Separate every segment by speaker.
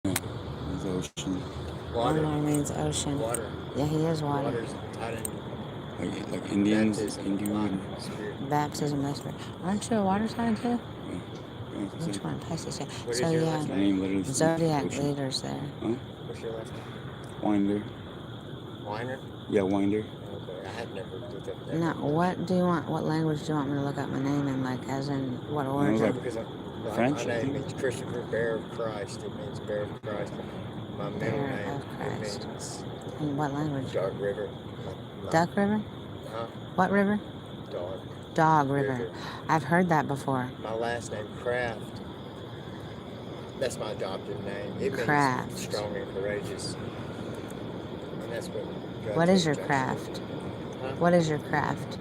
Speaker 1: It's ocean.
Speaker 2: Water.
Speaker 3: Omar means ocean.
Speaker 2: Water.
Speaker 3: Yeah, he is water.
Speaker 2: Water's tied into
Speaker 1: Like Indians,
Speaker 2: baptism,
Speaker 1: Hindu.
Speaker 2: life, spirit.
Speaker 3: Baptism, that's right. Aren't you a water sign too?
Speaker 1: Yeah,
Speaker 3: Which one? Pisces, yeah.
Speaker 2: What
Speaker 3: So
Speaker 2: is your
Speaker 3: yeah,
Speaker 2: last
Speaker 1: my
Speaker 2: name?
Speaker 1: name literally
Speaker 3: zodiac
Speaker 1: ocean.
Speaker 3: leaders there.
Speaker 1: Huh?
Speaker 2: What's your last name?
Speaker 1: Winder.
Speaker 2: Weiner?
Speaker 1: Yeah, Winder.
Speaker 2: Okay, I had never looked up that.
Speaker 3: Now, what do you want? What language do you want me to look up my name in? Like, as in what
Speaker 1: was
Speaker 3: origin?
Speaker 1: like-
Speaker 2: Because
Speaker 1: French,
Speaker 2: my
Speaker 1: I
Speaker 2: name
Speaker 1: think.
Speaker 2: means Christopher, Bear of Christ. It means Bear of Christ. My middle
Speaker 3: Bear
Speaker 2: name,
Speaker 3: of Christ.
Speaker 2: it means
Speaker 3: In what language?
Speaker 2: Dark River.
Speaker 3: Duck River?
Speaker 2: Huh?
Speaker 3: What river?
Speaker 2: Dark
Speaker 3: Dog River. I've heard that before.
Speaker 2: My last name, Kraft. That's my adopted name. It
Speaker 3: Kraft.
Speaker 2: means strong and courageous. And that's what God
Speaker 3: What is your
Speaker 2: told
Speaker 3: craft?
Speaker 2: Joshua. Huh?
Speaker 3: What is your craft?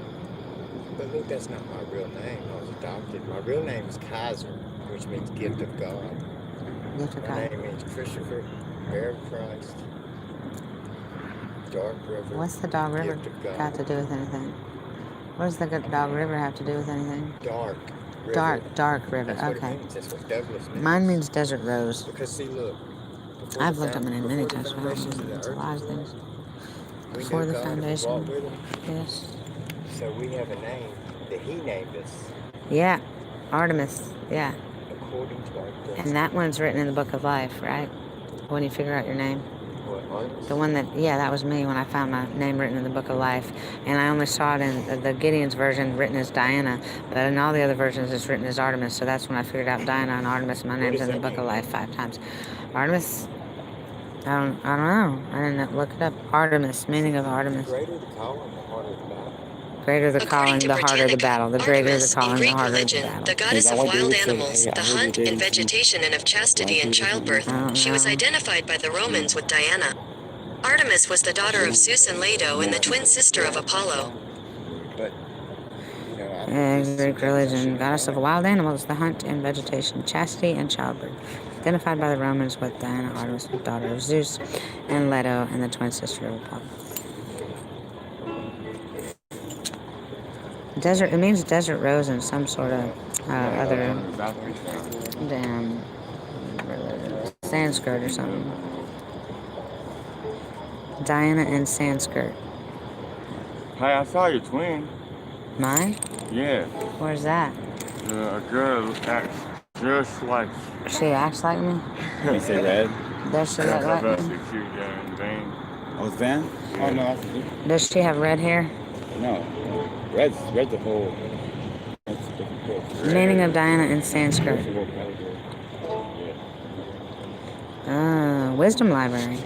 Speaker 2: But look, that's not my real name. I was adopted. My real name is Kaiser, which means gift of God.
Speaker 3: Gift of
Speaker 2: My
Speaker 3: God.
Speaker 2: name means Christopher, Bear of Christ, Dark River.
Speaker 3: What's the Dog River
Speaker 2: Gift of God.
Speaker 3: got to do with anything? What does the Dog River have to do with anything?
Speaker 2: Dark River.
Speaker 3: Dark River.
Speaker 2: That's what
Speaker 3: Okay.
Speaker 2: it means. That's what Douglas means.
Speaker 3: Mine means Desert Rose.
Speaker 2: Because see, look.
Speaker 3: I've looked up my name many
Speaker 2: before
Speaker 3: times.
Speaker 2: the
Speaker 3: But I don't
Speaker 2: foundations of
Speaker 3: know.
Speaker 2: the
Speaker 3: It's a
Speaker 2: earth
Speaker 3: lot
Speaker 2: was
Speaker 3: of
Speaker 2: formed,
Speaker 3: things.
Speaker 2: we
Speaker 3: Before
Speaker 2: knew
Speaker 3: the
Speaker 2: God and we
Speaker 3: foundation.
Speaker 2: walked with him.
Speaker 3: Yes.
Speaker 2: So we have a name that he named us
Speaker 3: Yeah. Artemis. Yeah.
Speaker 2: according to our destiny.
Speaker 3: And that one's written in the Book of Life, right? When you figure out your name.
Speaker 2: What, Artemis?
Speaker 3: The one that, yeah, that was me when I found my name written in the Book of Life. And I only saw it in the Gideon's version written as Diana, but in all the other versions it's written as Artemis. So that's when I figured out Diana and Artemis. My name's in the Book of Life 5 times. Artemis, I don't know. I didn't look it up. Artemis, meaning of Artemis.
Speaker 2: Greater the calling, the harder the battle.
Speaker 3: Greater the calling, the harder the battle. The greater the
Speaker 4: Artemis, in
Speaker 3: calling, the
Speaker 4: Greek
Speaker 3: harder the
Speaker 4: religion,
Speaker 3: battle.
Speaker 4: the goddess of
Speaker 1: why David
Speaker 4: wild
Speaker 1: said,
Speaker 4: animals,
Speaker 1: hey, I
Speaker 4: the
Speaker 1: heard you
Speaker 4: hunt
Speaker 1: dating
Speaker 4: and
Speaker 1: some
Speaker 4: vegetation and of chastity
Speaker 1: white
Speaker 4: and
Speaker 1: people.
Speaker 4: childbirth.
Speaker 3: I don't
Speaker 4: She was
Speaker 3: know.
Speaker 4: identified by the Romans with Diana. Artemis was the daughter of Zeus and Leto and the twin sister of Apollo.
Speaker 2: But, you know,
Speaker 3: Greek religion, goddess of wild animals, the hunt and vegetation, chastity and childbirth. Identified by the Romans with Diana, Artemis, the daughter of Zeus, and Leto, and the twin sister of Apollo. Desert, it means desert rose in some sort of other damn Sanskrit or something. Diana in Sanskrit.
Speaker 5: Hey, I saw your twin.
Speaker 3: Mine?
Speaker 5: Yeah.
Speaker 3: Where's that?
Speaker 5: A girl acts just like.
Speaker 3: She acts like me?
Speaker 1: You say red?
Speaker 3: Does she look like
Speaker 5: About
Speaker 3: me?
Speaker 5: 6 years there in vain.
Speaker 1: Oh, it's Van? Oh, no, that's different.
Speaker 3: Does she have red hair?
Speaker 1: No. Red's the whole. That's a different color.
Speaker 3: Meaning of Diana in Sanskrit.
Speaker 1: That's the whole category.
Speaker 3: Wisdom Library.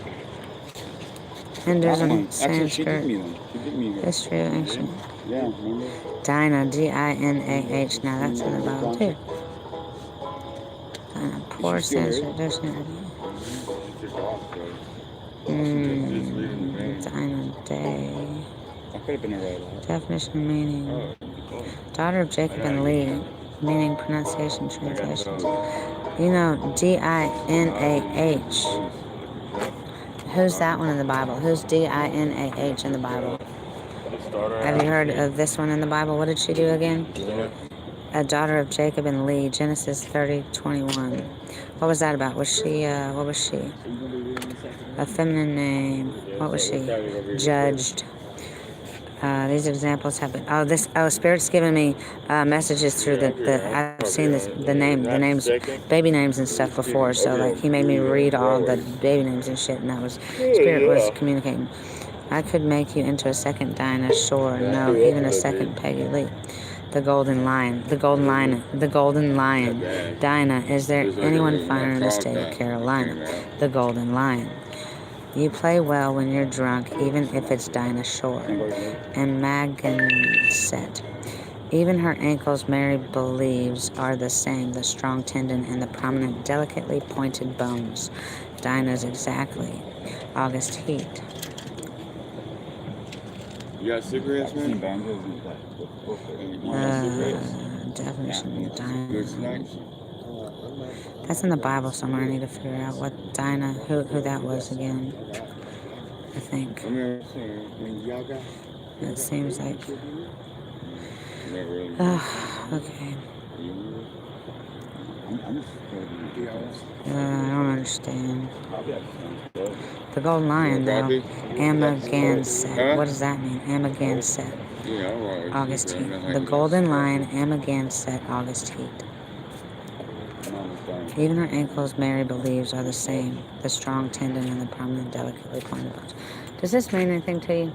Speaker 3: Hinduism,
Speaker 1: Actually, she did
Speaker 3: Sanskrit,
Speaker 1: me them. She did me them.
Speaker 3: history of ancient.
Speaker 1: Yeah, remember?
Speaker 3: Dinah, D-I-N-A-H. Now that's in the Bible too. Poor
Speaker 1: Is she still
Speaker 3: Sanskrit dictionary.
Speaker 5: She took off, so. Just leaving the vain.
Speaker 3: Dinah Day.
Speaker 1: I could have been a red.
Speaker 3: Definition, meaning. Daughter of Jacob and Leah. Meaning, pronunciation, translations. You know, D-I-N-A-H. Who's that one in the Bible? Who's D-I-N-A-H in the Bible? Have you heard of this one in the Bible? What did she do again? A daughter of Jacob and Leah, Genesis 30:21. What was that about? Was she, what was she? A feminine name. What was she? Judged. These examples have been, Spirit's given me messages through I've seen the names, baby names and stuff before, so like he made me read all the baby names and shit, and that was, Spirit was communicating. I could make you into a second Dinah, sure, no, even a second Peggy Lee. The Golden Lion, Dinah, is there anyone finer in the state of Carolina? The Golden Lion. You play well when you're drunk, even if it's Dinah Shore. And Maggenset. Even her ankles, Mary believes, are the same, the strong tendon and the prominent, delicately pointed bones. Dinah's exactly. August heat.
Speaker 5: You got cigarettes, man?
Speaker 3: Definition of Dinah.
Speaker 5: Good snacks?
Speaker 3: That's in the Bible somewhere. I need to figure out what Dinah, who that was again. I think.
Speaker 5: Come here. Y'all got?
Speaker 3: It seems like.
Speaker 5: Never really.
Speaker 3: Okay.
Speaker 1: I'm just
Speaker 3: I don't understand.
Speaker 1: I'll be at the same.
Speaker 3: The Golden Lion, though.
Speaker 5: Coffee?
Speaker 3: Amagansett.
Speaker 5: Huh?
Speaker 3: What does that mean? Amagansett.
Speaker 5: Yeah, I want
Speaker 3: August
Speaker 5: to.
Speaker 3: heat. The Golden Lion, Amagansett, August heat. Even her ankles, Mary believes, are the same. The strong tendon and the prominent, delicately pointed bones. Does this mean anything to you?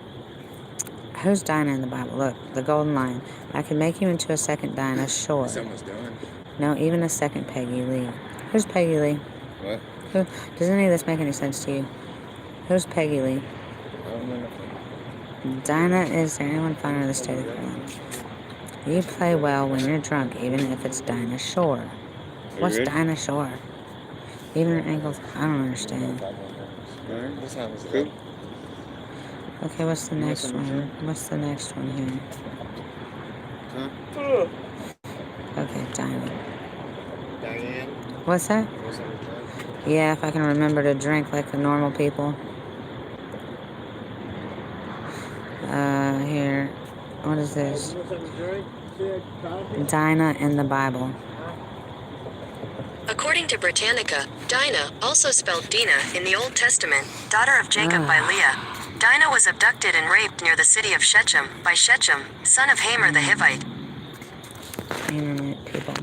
Speaker 3: Who's Dinah in the Bible? Look, the Golden Lion. I can make you into a second Dinah, sure.
Speaker 2: Someone's done.
Speaker 3: No, even a second Peggy Lee. Who's Peggy Lee?
Speaker 5: What?
Speaker 3: Who? Does any of this make any sense to you? Who's Peggy Lee?
Speaker 2: I don't know.
Speaker 3: Dinah is there anyone finer in the state of Carolina? You play well when you're drunk, even if it's Dinah Shore. What's
Speaker 5: ready?
Speaker 3: Dinah Shore? Even her ankles. I don't understand.
Speaker 5: Alright.
Speaker 2: What time is it?
Speaker 5: Cool.
Speaker 3: Okay, what's the next one? What's the next one here?
Speaker 5: Huh?
Speaker 3: Okay, Dinah.
Speaker 2: Diane?
Speaker 3: What's that?
Speaker 2: What's that?
Speaker 3: Yeah, if I can remember to drink like the normal people. Here. What is this? Dinah in the Bible.
Speaker 4: According to Britannica, Dinah, also spelled Dinah in the Old Testament, daughter of Jacob by Leah. Dinah was abducted and raped near the city of Shechem by Shechem, son of Hamor the Hivite.
Speaker 3: Internet people.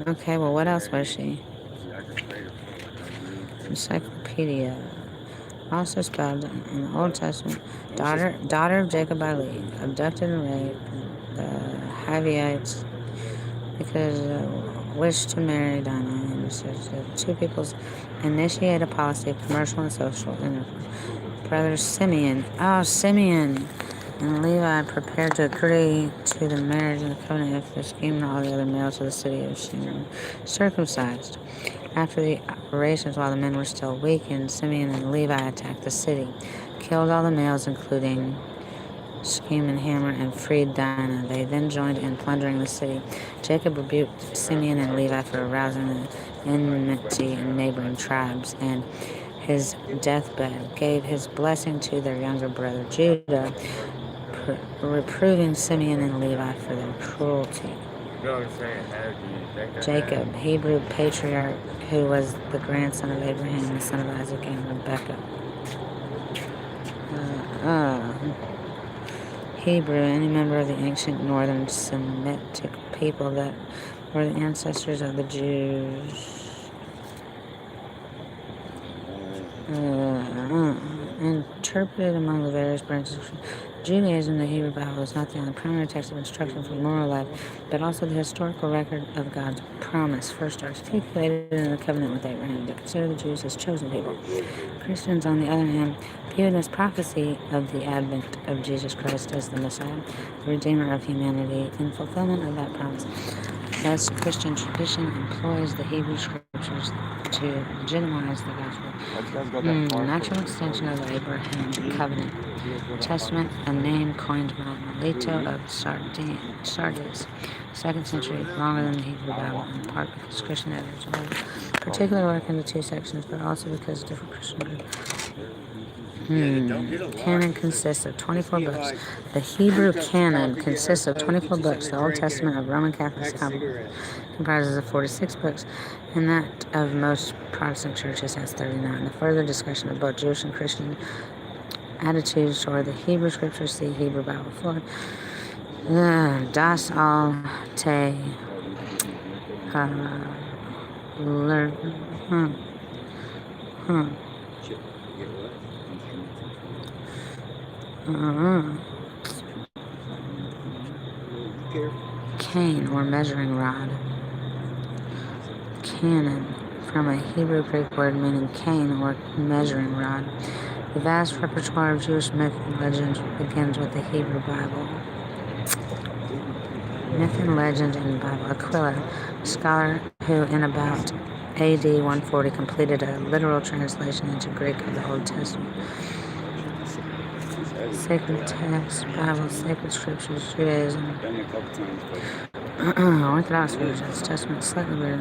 Speaker 3: Okay, well, what else was she? Encyclopedia. Also spelled in the Old Testament, daughter of Jacob by Leah, abducted and raped the Hivites because wished to marry Dinah, and says the two peoples initiate a policy of commercial and social intercourse. Brothers Simeon and Levi prepared to agree to the marriage and the covenant if the scheme and all the other males of the city of Shechem circumcised. After the operations, while the men were still weakened, Simeon and Levi attacked the city, killed all the males, including Shechem and Hamor, and freed Dinah. They then joined in plundering the city. Jacob rebuked Simeon and Levi for arousing the enmity in neighboring tribes, and his deathbed gave his blessing to their younger brother Judah, reproving Simeon and Levi for their cruelty. Jacob, Hebrew patriarch, who was the grandson of Abraham, the son of Isaac and Rebekah. Hebrew, any member of the ancient northern Semitic people that were the ancestors of the Jews. Interpreted among the various branches of Judaism, the Hebrew Bible is not the only primary text of instruction for moral life, but also the historical record of God's promise, first articulated in the covenant with Abraham, to consider the Jews as chosen people. Christians, on the other hand, view this prophecy of the advent of Jesus Christ as the Messiah, the Redeemer of humanity, in fulfillment of that promise. Thus, Christian tradition employs the Hebrew Scriptures to legitimize the gospel. Natural extension of the Abraham covenant. Testament, a name coined by Melito of Sardis, 2nd century, longer than the Hebrew Bible, in part because Christian editors wrote particular work into two sections, but also because different Christian groups. Canon consists of 24 books. The Hebrew canon consists of 24 books. The Old Testament of Roman Catholics comprises of 46 books, and that of most Protestant churches has 39. A further discussion of both Jewish and Christian attitudes toward the Hebrew Scriptures, see Hebrew Bible Flood. Das Alte Cane or measuring rod. Canon, from a Hebrew Greek word meaning cane or measuring rod. The vast repertoire of Jewish myth and legend begins with the Hebrew Bible. Myth and legend in the Bible. Aquila, a scholar who in about AD 140 completed a literal translation into Greek of the Old Testament. Sacred text, Bible, sacred scriptures, Judaism, Orthodox religions, Testament, slightly better.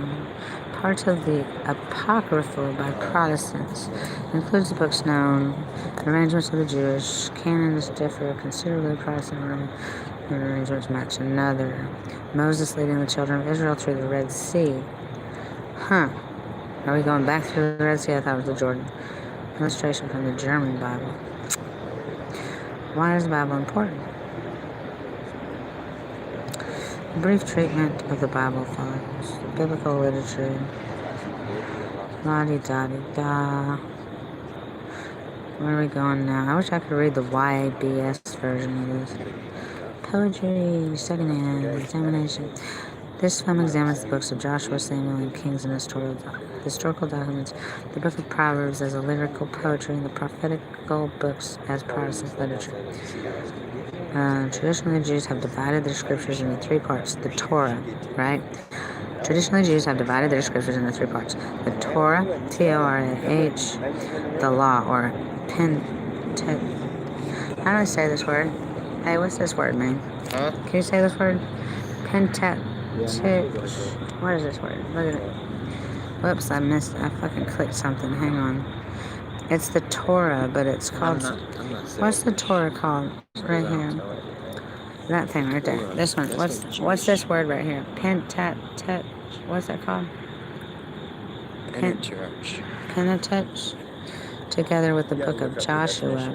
Speaker 3: Parts of the Apocryphal by Protestants includes the books known. Arrangements of the Jewish canons differ considerably. Protestant Roman arrangements match another. Moses leading the children of Israel through the Red Sea. Huh. Are we going back through the Red Sea? I thought it was the Jordan. Illustration from the German Bible. Why is the Bible important? A brief treatment of the Bible follows. Biblical literature. La-di-da-di-da. Where are we going now? I wish I could read the YABS version of this. Poetry, secondhand, examination. This film examines the books of Joshua, Samuel, and Kings and historical documents, the book of Proverbs as a lyrical poetry, and the prophetical books as Protestant literature. Traditionally, Jews have divided their scriptures into three parts. The Torah, right? Traditionally, Jews have divided their scriptures into three parts. The Torah, T-O-R-A-H, the law, or Pentateuch. How do I say this word? Hey, what's this word mean?
Speaker 2: Huh?
Speaker 3: Can you say this word? Pentateuch. What is this word? Look at it. Whoops, I fucking clicked something. Hang on. It's the Torah, but it's called... What's the Torah called? Right here. That thing right there. This one. What's this word right here? Pentateuch. What's that called? Pentateuch. Together with the book of Joshua.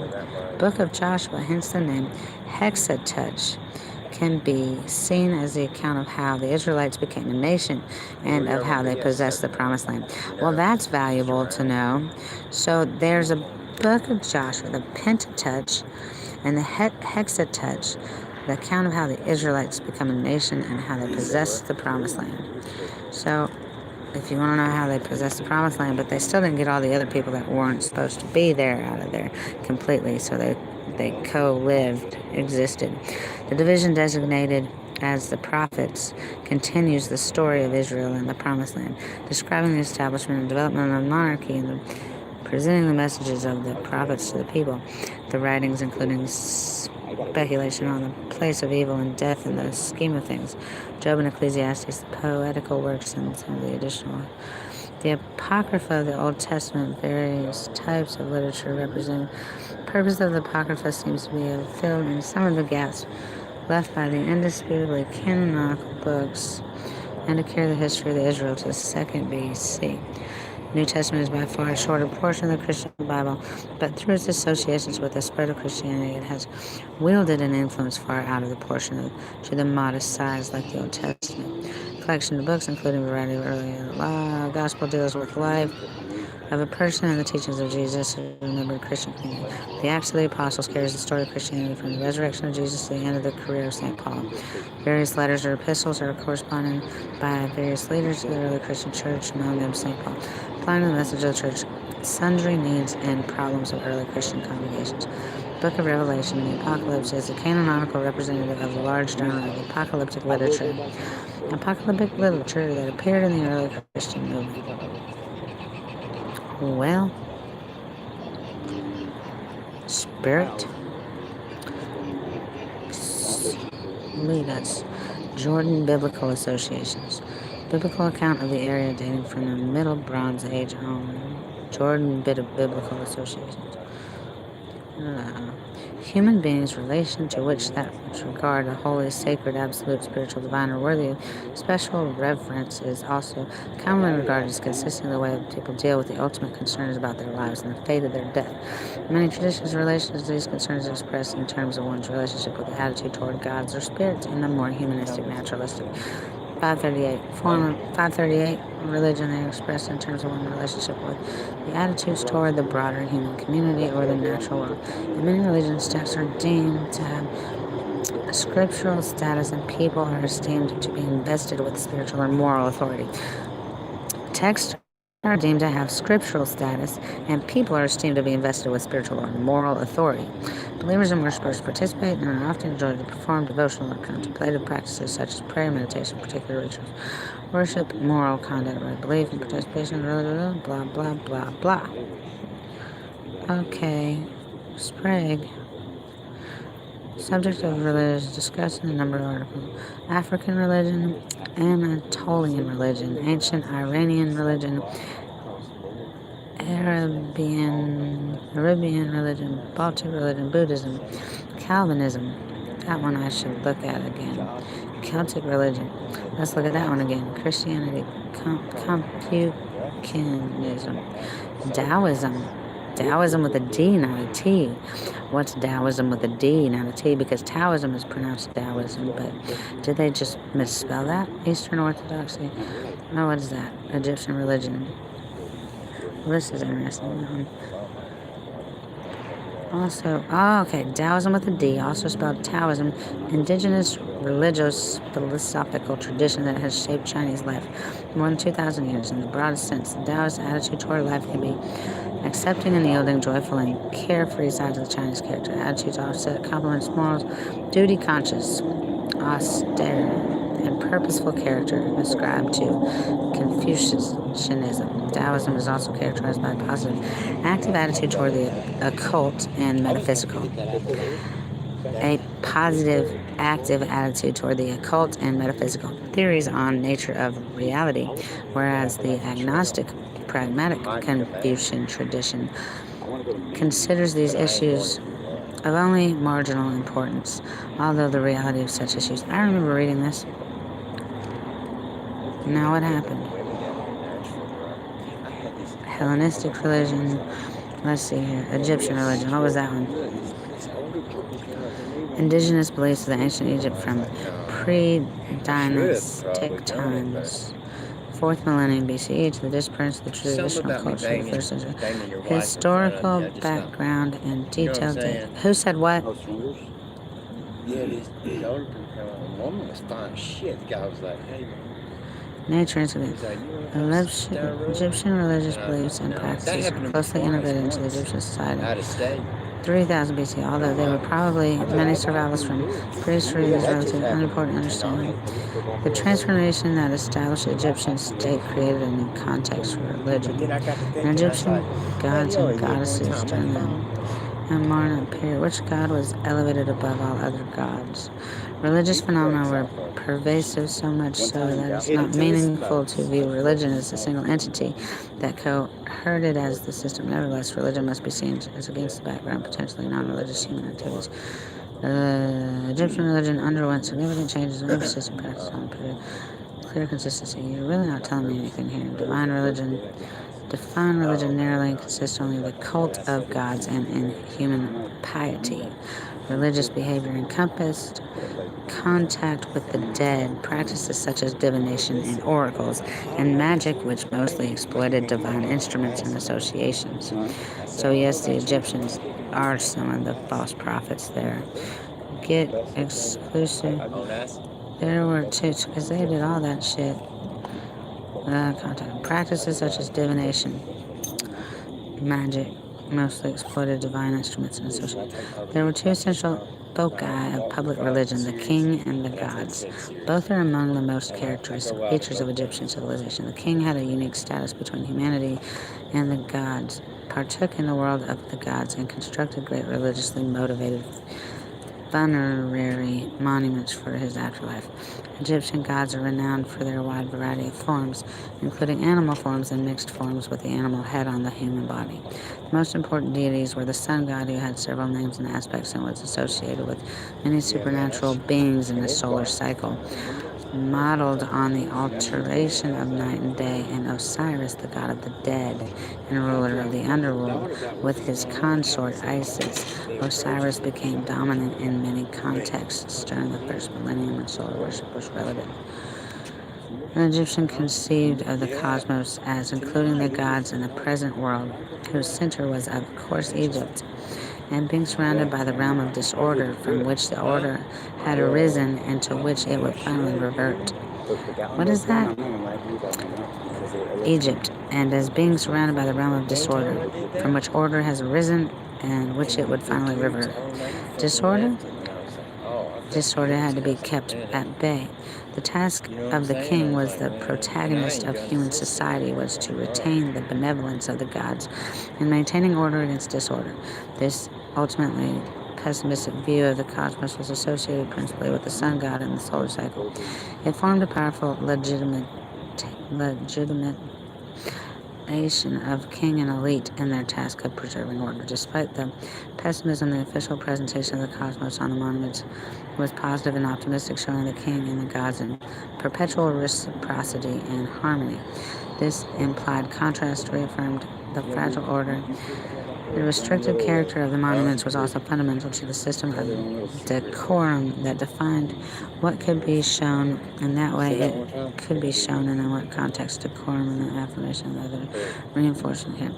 Speaker 3: Book of Joshua, hence the name Hexateuch, can be seen as the account of how the Israelites became a nation and of how they possessed the promised land. Well, that's valuable to know. So there's a book of Joshua, the Pentateuch, and the Hexateuch, the account of how the Israelites become a nation and how they possess the promised land. So if you want to know how they possessed the promised land, but they still didn't get all the other people that weren't supposed to be there out of there completely, so they co-lived, existed. The division designated as the prophets continues the story of Israel and the promised land, describing the establishment and development of monarchy and presenting the messages of the prophets to the people. The writings, including speculation on the place of evil and death in the scheme of things, Job and Ecclesiastes, the poetical works, and some of the additional. The Apocrypha of the Old Testament, various types of literature represented. The purpose of the Apocrypha seems to be to fill in some of the gaps left by the indisputably canonical books and to carry the history of Israel to the 2nd BC. The New Testament is by far a shorter portion of the Christian Bible, but through its associations with the spread of Christianity, it has wielded an influence far out of the portion to the modest size like the Old Testament. Collection of books, including a variety of early law, gospel deals with life of a person and the teachings of Jesus who remembered Christian community. The Acts of the Apostles carries the story of Christianity from the resurrection of Jesus to the end of the career of St. Paul. Various letters or epistles are corresponded by various leaders of the early Christian church, among them St. Paul, applying the message of the church, sundry needs and problems of early Christian congregations. Book of Revelation, the Apocalypse, is a canonical representative of the large genre of apocalyptic literature. Apocalyptic literature that appeared in the early Christian movement. Well, Spirit, lead us. Jordan Biblical Associations. Biblical account of the area dating from the Middle Bronze Age on. Jordan Biblical Associations. Human beings' relation to which regard the holy, sacred, absolute, spiritual, divine, or worthy of special reverence is also commonly regarded as consisting of the way people deal with the ultimate concerns about their lives and the fate of their death. In many traditions, relations to these concerns are expressed in terms of one's relationship with the attitude toward gods or spirits in the more humanistic, naturalistic. 538, religion is expressed in terms of one's relationship with the attitudes toward the broader human community or the natural world. In many religions, texts are deemed to have a scriptural status and people are esteemed to be invested with spiritual or moral authority. Texts are deemed to have scriptural status and people are esteemed to be invested with spiritual or moral authority. Believers and worshipers participate and are often enjoyed to perform devotional or contemplative practices such as prayer, meditation, particular rituals, worship, moral conduct, right belief, and participation, blah, blah, blah, blah. Okay, Sprague. Subject of religion discussed in a number of articles. African religion, Anatolian religion, ancient Iranian religion, Arabian religion, Baltic religion, Buddhism, Calvinism, That one I should look at again. Celtic religion. Let's look at that one again. Christianity. Confucianism. Taoism. Taoism with a D, not a T. What's Taoism with a D, not a T? Because Taoism is pronounced Taoism, but did they just misspell that? Eastern Orthodoxy. Oh, what is that? Egyptian religion. Well, this is interesting. Also, okay, Taoism with a D, also spelled Taoism, indigenous religious philosophical tradition that has shaped Chinese life more than 2,000 years. In the broadest sense, the Taoist attitude toward life can be accepting and yielding, joyful and carefree sides of the Chinese character. Attitudes offset, complements morals, duty conscious, austere, and purposeful character ascribed to Confucianism. Taoism is also characterized by a positive, active attitude toward the occult and metaphysical. A positive, active attitude toward the occult and metaphysical theories on nature of reality, whereas the agnostic, pragmatic Confucian tradition considers these issues of only marginal importance, although the reality of such issues. I remember reading this. Now what happened? Hellenistic religion. Let's see here. Egyptian religion. What was that one? Indigenous beliefs of the ancient Egypt from pre-dynastic times. 4th millennium BCE to the disappearance of the traditional culture of the 1st century. Historical background and detailed data. Who said what?
Speaker 2: Yeah, this older woman was fine as shit. The guy was like, hey,
Speaker 3: Nature incident. Egyptian religious beliefs and practices were closely integrated into the Egyptian society.
Speaker 2: out of state.
Speaker 3: 3000 BC, although there were probably many survivals from priesthood is relatively unimportant understanding. The transformation that established the Egyptian state created a new context for religion. And Egyptian gods and goddesses during the Amarna period, which god was elevated above all other gods. Religious phenomena were pervasive, so much so that it's not meaningful to view religion as a single entity that cohorted as the system. Nevertheless, religion must be seen as against the background of potentially non-religious human activities. Egyptian religion underwent significant changes in emphasis and practice on the period. Clear consistency. You're really not telling me anything here. Define religion narrowly and consists only of the cult of gods and in human piety. Religious behavior encompassed contact with the dead, practices such as divination and oracles, and magic, which mostly exploited divine instruments and associations. So yes, the Egyptians are some of the false prophets there. Get exclusive. There were two, because they did all that shit. Contact. Practices such as divination, magic, mostly exploited divine instruments and associations. There were two essential foci of public religion, the king and the gods. Both are among the most characteristic features of Egyptian civilization. The king had a unique status between humanity and the gods, partook in the world of the gods, and constructed great religiously motivated funerary monuments for his afterlife. Egyptian gods are renowned for their wide variety of forms, including animal forms and mixed forms with the animal head on the human body. The most important deities were the sun god, who had several names and aspects and was associated with many supernatural beings in the solar cycle, modeled on the alternation of night and day, and Osiris, the god of the dead and ruler of the underworld, with his consort Isis. Osiris became dominant in many contexts during the 1st millennium, and solar worship was relative. The Egyptian conceived of the cosmos as including the gods in the present world, whose center was, of course, Egypt, and being surrounded by the realm of disorder from which the order had arisen and to which it would finally revert. What is that? Egypt, and as being surrounded by the realm of disorder from which order has arisen and which it would finally revert. Disorder? Disorder had to be kept at bay. The task of the king was the protagonist of human society was to retain the benevolence of the gods in maintaining order against disorder. This ultimately pessimistic view of the cosmos was associated principally with the sun god and the solar cycle. It formed a powerful legitimate isolation of king and elite in their task of preserving order. Despite the pessimism, the official presentation of the cosmos on the monuments was positive and optimistic, showing the king and the gods in perpetual reciprocity and harmony. This implied contrast reaffirmed the fragile order. The restricted character of the monuments was also fundamental to the system of decorum that defined what could be shown, and that way it could be shown, and in what context decorum and the affirmation of the reinforcement here.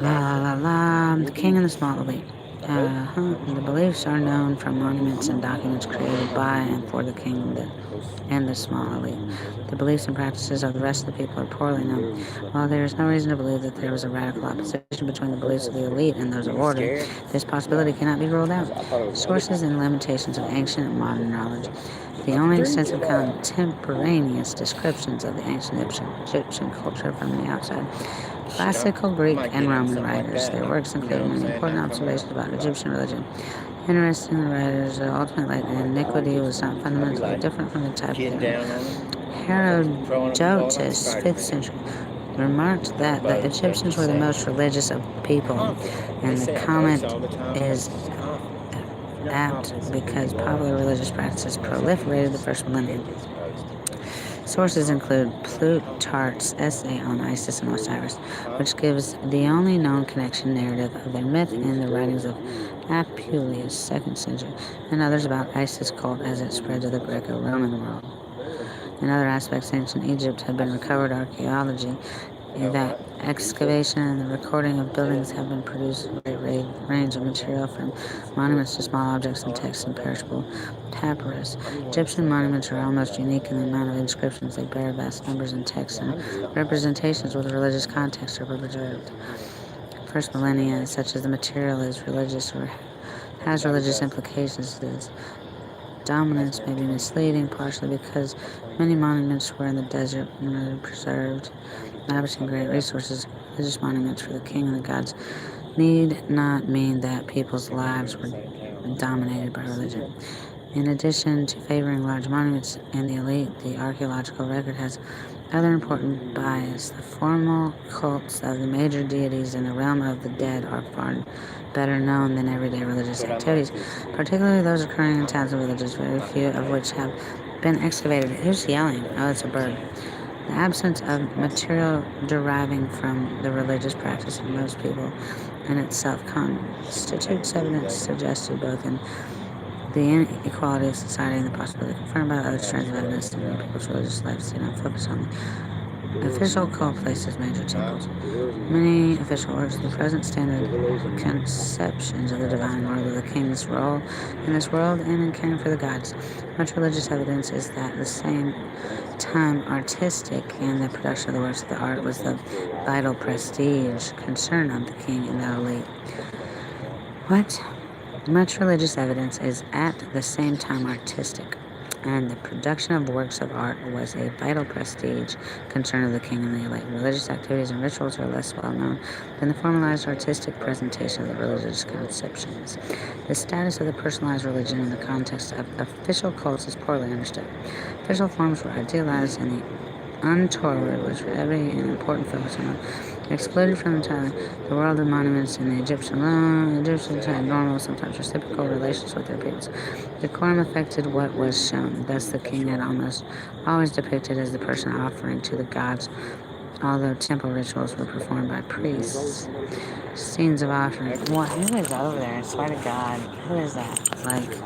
Speaker 3: La la la, the king and the small elite. The beliefs are known from monuments and documents created by and for the king and the small elite. The beliefs and practices of the rest of the people are poorly known. While there is no reason to believe that there was a radical opposition between the beliefs of the elite and those of order, this possibility cannot be ruled out. Sources and limitations of ancient and modern knowledge. The only extensive contemporaneous descriptions of the ancient Egyptian culture from the outside. Classical Greek and Roman writers. Their works include many important observations about Egyptian religion. Interesting, the writers' ultimate iniquity was not fundamentally different from the type of Herodotus, 5th century, remarked that the Egyptians were the most religious of people, and the comment is apt because popular religious practices proliferated the first millennium. Sources include Plutarch's essay on Isis and Osiris, which gives the only known connection narrative of their myth in the writings of Apuleius, 2nd century, and others about Isis cult as it spread to the Greco-Roman world. In other aspects, ancient Egypt had been recovered archaeology, that excavation and the recording of buildings have been produced with a range of material from monuments to small objects and texts and perishable papyrus. Egyptian monuments are almost unique in the amount of inscriptions they bear. Vast numbers in texts and representations with a religious context are preserved. First millennia, such as the material is religious or has religious implications. This dominance may be misleading, partially because many monuments were in the desert and were preserved. Lavishing great resources, religious monuments for the king and the gods need not mean that people's lives were dominated by religion. In addition to favoring large monuments and the elite, the archaeological record has other important bias. The formal cults of the major deities in the realm of the dead are far better known than everyday religious activities, particularly those occurring in towns and villages, very few of which have been excavated. Who's yelling? Oh, it's a bird. The absence of material deriving from the religious practice of most people in itself constitutes evidence suggested both in the inequality of society and the possibility confirmed by other strands of evidence that many people's religious lives do not focus on the official cult places, major temples. Many official works of the present standard conceptions of the divine world of the king's role in this world and in caring for the gods. Much religious evidence is that at the same time artistic and the production of the works of the art was the vital prestige concern of the king and the elite. What? Much religious evidence is at the same time artistic, and the production of works of art was a vital prestige concern of the king and the elite. Religious activities and rituals are less well known than the formalized artistic presentation of the religious conceptions. The status of the personalized religion in the context of official cults is poorly understood. Official forms were idealized and the untoward, which were every important focus on excluded from entirely the world of monuments in the Egyptians had normal, sometimes reciprocal relations with their peoples. Decorum affected what was shown. Thus, the king had almost always depicted as the person offering to the gods, although temple rituals were performed by priests. Scenes of offering. What? Who is over there? I swear to God. Who is that? Like,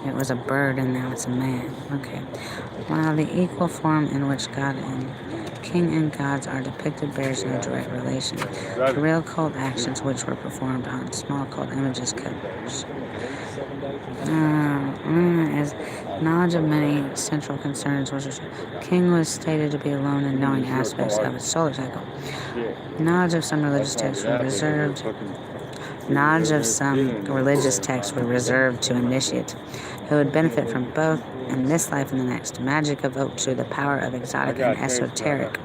Speaker 3: it was a bird and now it's a man. Okay. While the equal form in which God and king and gods are depicted bears no direct relation to real cult actions which were performed on small cult images covers. As knowledge of many central concerns was king was stated to be alone in knowing aspects of its solar cycle. Knowledge of some religious texts were reserved. Knowledge of some religious texts were reserved to initiates, who would benefit from both in this life and the next. Magic evoked through the power of exotic and esoteric.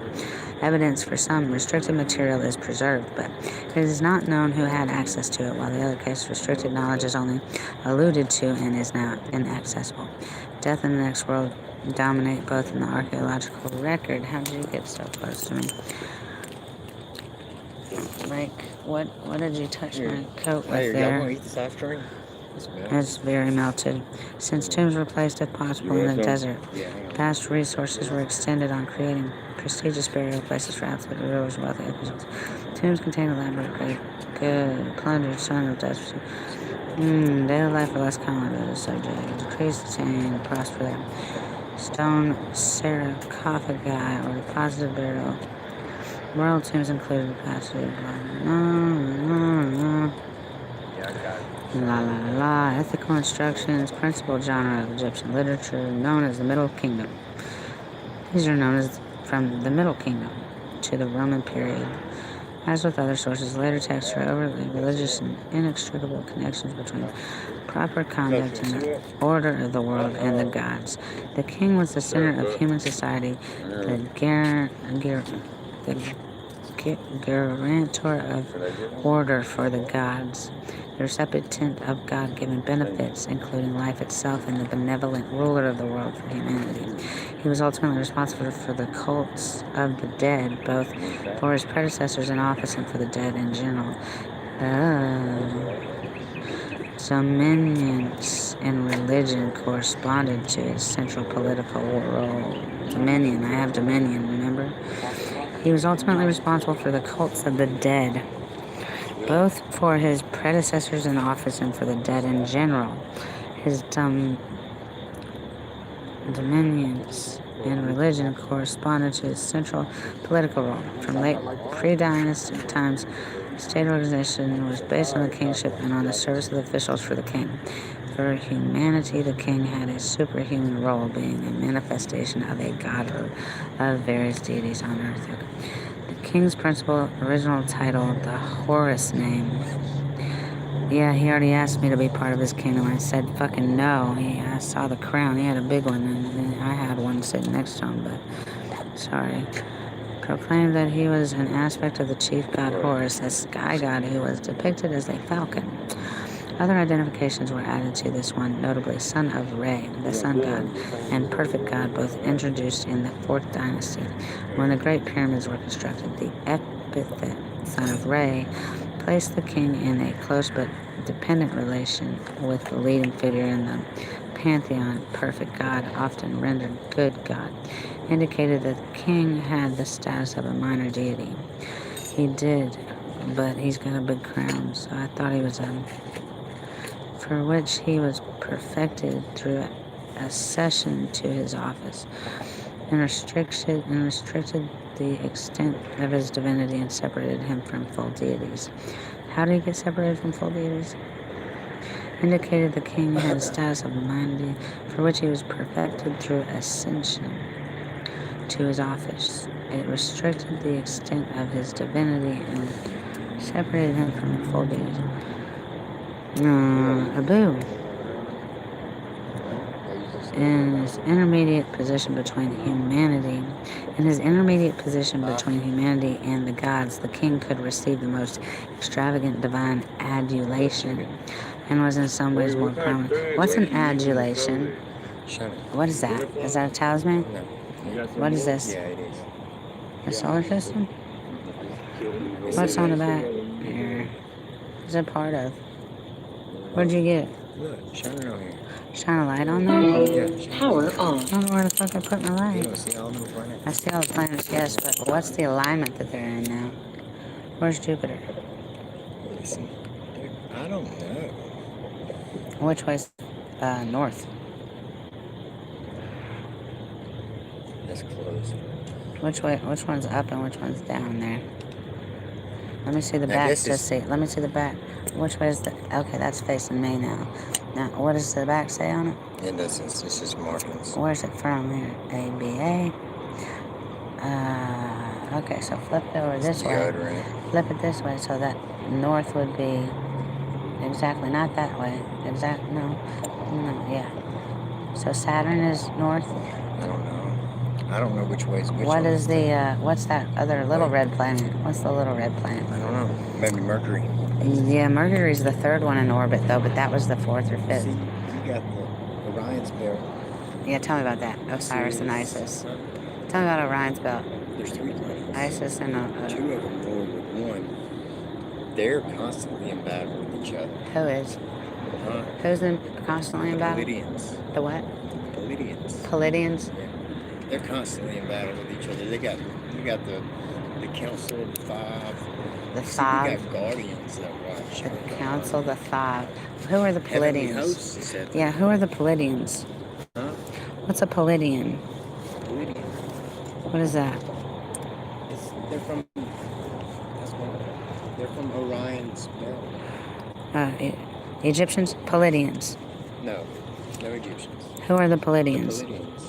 Speaker 3: Evidence for some restricted material is preserved, but it is not known who had access to it, while the other case restricted knowledge is only alluded to and is now inaccessible. Death and the next world dominate both in the archaeological record. How did you get so close to me? Like, what did you touch my coat with
Speaker 2: Hey, y'all
Speaker 3: there?
Speaker 2: want to eat this ice cream? It's melted.
Speaker 3: It's very melted. Since tombs were placed, if possible,
Speaker 1: You
Speaker 3: in
Speaker 1: want
Speaker 3: the
Speaker 1: some?
Speaker 3: desert,
Speaker 2: Yeah, hang on.
Speaker 3: vast resources were extended on creating prestigious burial places for absolute rulers and wealthy individuals. Tombs contain elaborate, great, good, plundered, son of death. Daily life were less common to the subject. Decreased, attain, prosper there. Stone sarcophagi or deposited burial. Royal tombs included passage.
Speaker 2: Yeah, I got it.
Speaker 3: La la la la. Ethical instructions, principal genre of Egyptian literature, known as the Middle Kingdom. These are known as from the Middle Kingdom to the Roman period. As with other sources, later texts are overlay religious and inextricable connections between proper conduct and the order of the world and the gods. The king was the center of human society, the guarantor of order for the gods, the recipient of God-given benefits, including life itself, and the benevolent ruler of the world for humanity. He was ultimately responsible for the cults of the dead, both for his predecessors in office and for the dead in general. Dominions in religion corresponded to his central political role. Dominion, I have dominion, remember? He was ultimately responsible for the cults of the dead, both for his predecessors in office and for the dead in general. His dominions in religion corresponded to his central political role. From late pre-dynastic times, state organization was based on the kingship and on the service of the officials for the king. For humanity, the king had a superhuman role, being a manifestation of a godhood of various deities on earth. The king's principal original title, the Horus name. Yeah, he already asked me to be part of his kingdom. I said fucking no. I saw the crown. He had a big one, and I had one sitting next to him, but sorry. Proclaimed that he was an aspect of the chief god Horus, a sky god who was depicted as a falcon. Other identifications were added to this one, notably son of Re, the sun god, and perfect god, both introduced in the 4th dynasty. When the Great Pyramids were constructed, the epithet son of Re placed the king in a close but dependent relation with the leading figure in the pantheon. Perfect god, often rendered good god, indicated that the king had the status of a minor deity. He did, but he's got a big crown, so I thought he was for which he was perfected through accession to his office, and restricted the extent of his divinity and separated him from full deities. How did he get separated from full deities? Indicated the king had a status of humanity for which he was perfected through ascension to his office. It restricted the extent of his divinity and separated him from full deities. Abu. In his intermediate position between humanity and the gods, the king could receive the most extravagant divine adulation and was in some ways more prominent. What's an adulation?
Speaker 2: Shut it.
Speaker 3: What is that? Is that a talisman?
Speaker 2: No.
Speaker 3: What is this?
Speaker 2: Yeah, it is.
Speaker 3: The solar system? What's on the back? Here. What's it part of? Where'd you get it?
Speaker 2: Look, shine it on here.
Speaker 3: Shine a light on there?
Speaker 2: Yeah,
Speaker 6: Power
Speaker 3: I
Speaker 6: on.
Speaker 3: don't know where the fuck I put my
Speaker 2: You
Speaker 3: light.
Speaker 2: don't see all them planets?
Speaker 3: I see all the planets, yes, but what's the alignment that they're in now? Where's Jupiter?
Speaker 2: Listen, dude, I don't know.
Speaker 3: Which way's north?
Speaker 2: That's close.
Speaker 3: Which one's up and which one's down there? Let me see the
Speaker 2: I
Speaker 3: back
Speaker 2: guess
Speaker 3: to
Speaker 2: it's-
Speaker 3: see. Let me see the back. Which way is the... Okay, that's facing me now. Now, what does the back say on it?
Speaker 2: It doesn't. It's just markings.
Speaker 3: Where's it from here? ABA. Okay, so flip it over this way.
Speaker 2: Deodorant.
Speaker 3: Flip it this way so that north would be exactly not that way. No, yeah. So Saturn is north.
Speaker 2: I don't know. I don't know which way is which.
Speaker 3: What
Speaker 2: one.
Speaker 3: is the what's that other little red planet? What's the little red planet?
Speaker 2: I don't know. Maybe Mercury.
Speaker 3: Yeah, Mercury's the 3rd one in orbit though, but that was the 4th or 5th.
Speaker 2: See, you got the Orion's belt.
Speaker 3: Yeah, tell me about that. Osiris and Isis. Tell me about Orion's belt.
Speaker 2: There's 3 planets.
Speaker 3: Isis and
Speaker 2: 2 of them forward with 1. they're constantly in battle with each other.
Speaker 3: Who is?
Speaker 2: Huh?
Speaker 3: Who's in constantly in battle?
Speaker 2: Palladians.
Speaker 3: The what?
Speaker 2: Palladians.
Speaker 3: Palladians?
Speaker 2: Yeah. They're constantly in battle with each other. They got the Council of the Five.
Speaker 3: The
Speaker 2: See,
Speaker 3: Five?
Speaker 2: We got Guardians that watch.
Speaker 3: The Council, the Five. Who are the
Speaker 2: Heavenly
Speaker 3: Palladians?
Speaker 2: hosts is that.
Speaker 3: Yeah, who are the Palladians?
Speaker 2: Huh?
Speaker 3: What's a Palladian?
Speaker 2: Palladian.
Speaker 3: What is that?
Speaker 2: They're from. They're from Orion's belt.
Speaker 3: Egyptians? Palladians.
Speaker 2: No Egyptians.
Speaker 3: Who are the
Speaker 2: The
Speaker 3: Palladians?
Speaker 2: Palladians.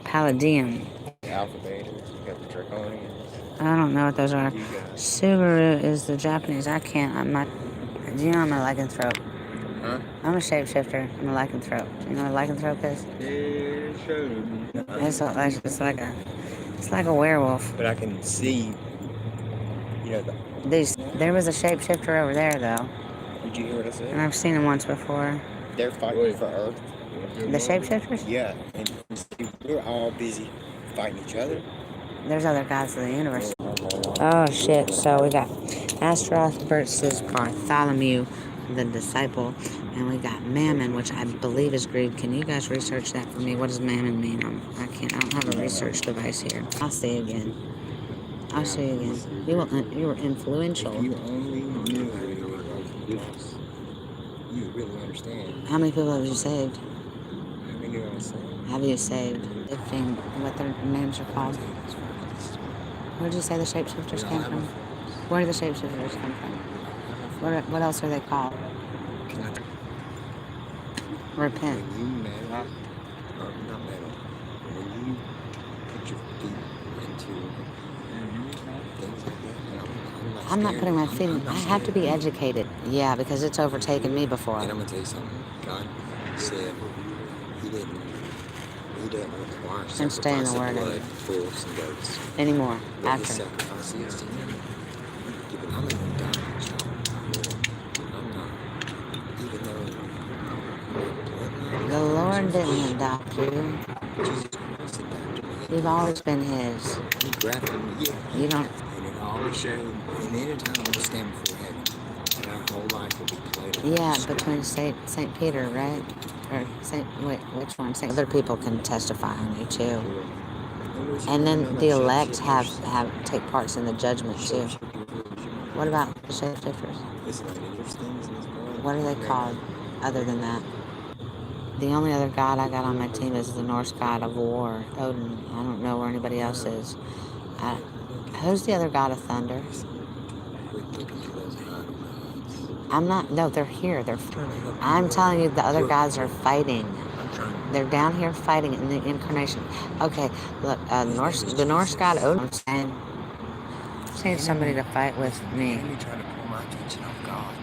Speaker 3: Palladium.
Speaker 2: The Alpha Betas. You got the Draconians.
Speaker 3: I don't know what those are.
Speaker 2: You got.
Speaker 3: Subaru is the Japanese. I'm not. Do you know I'm a lycanthrope?
Speaker 2: Huh?
Speaker 3: I'm a shapeshifter. I'm a lycanthrope. You know what a lycanthrope is? It's like a werewolf.
Speaker 2: But I can see. You know,
Speaker 3: There was a shapeshifter over there though,
Speaker 2: did you hear what I
Speaker 3: and
Speaker 2: said?
Speaker 3: I've seen him once before.
Speaker 2: They're fighting for Earth.
Speaker 3: The shapeshifters?
Speaker 2: Yeah, and see, we're all busy fighting each other.
Speaker 3: There's other gods of the universe. Oh shit! So we got Astaroth versus Bartholomew, the disciple, and we got Mammon, which I believe is greed. Can you guys research that for me? What does Mammon mean? I don't have a research device here. I'll see you again. You were influential.
Speaker 2: If you only knew how to go about this, you would really understand.
Speaker 3: How many people have you saved?
Speaker 2: How many do I say?
Speaker 3: Have you saved? Fifteen. What their names are called? Where did you say the shapeshifters came from? Where do the shapeshifters come from? What else are they called? Repent.
Speaker 2: When you metal, or not metal, when you put your feet into things like that,
Speaker 3: I'm not
Speaker 2: scared.
Speaker 3: putting my feet in.
Speaker 2: I'm
Speaker 3: I
Speaker 2: not
Speaker 3: have to be
Speaker 2: scared.
Speaker 3: educated. Yeah, because it's overtaken me before.
Speaker 2: And I'm gonna tell you something. God said He didn't require
Speaker 3: And stay in the
Speaker 2: sacrifice of
Speaker 3: Word.
Speaker 2: blood, bulls and goats.
Speaker 3: Anymore.
Speaker 2: But His
Speaker 3: After.
Speaker 2: sacrifice is to Him. I'm not gonna die. I'm not. Even though
Speaker 3: The Lord didn't adopt you.
Speaker 2: Jesus Christ adopted me.
Speaker 3: You've always been His.
Speaker 2: He grafted me. Yeah.
Speaker 3: You don't.
Speaker 2: And it always showed. And anytime we stand before heaven, and our whole life will be played out.
Speaker 3: Yeah, between Saint Peter, right? Or which one? Other people can testify on you too. And then the elect have take parts in the judgment too. What about the shapeshifters?
Speaker 2: Listen, there's things in this world.
Speaker 3: What are they called other than that? The only other god I got on my team is the Norse god of war, Odin. I don't know where anybody else is. Who's the other god of thunder? No, they're here. I'm telling you, the other gods are fighting. They're down here fighting in the incarnation. Okay, look, the Norse god Odin. I'm saying somebody to fight with me.
Speaker 2: You're trying to pull my attention off God.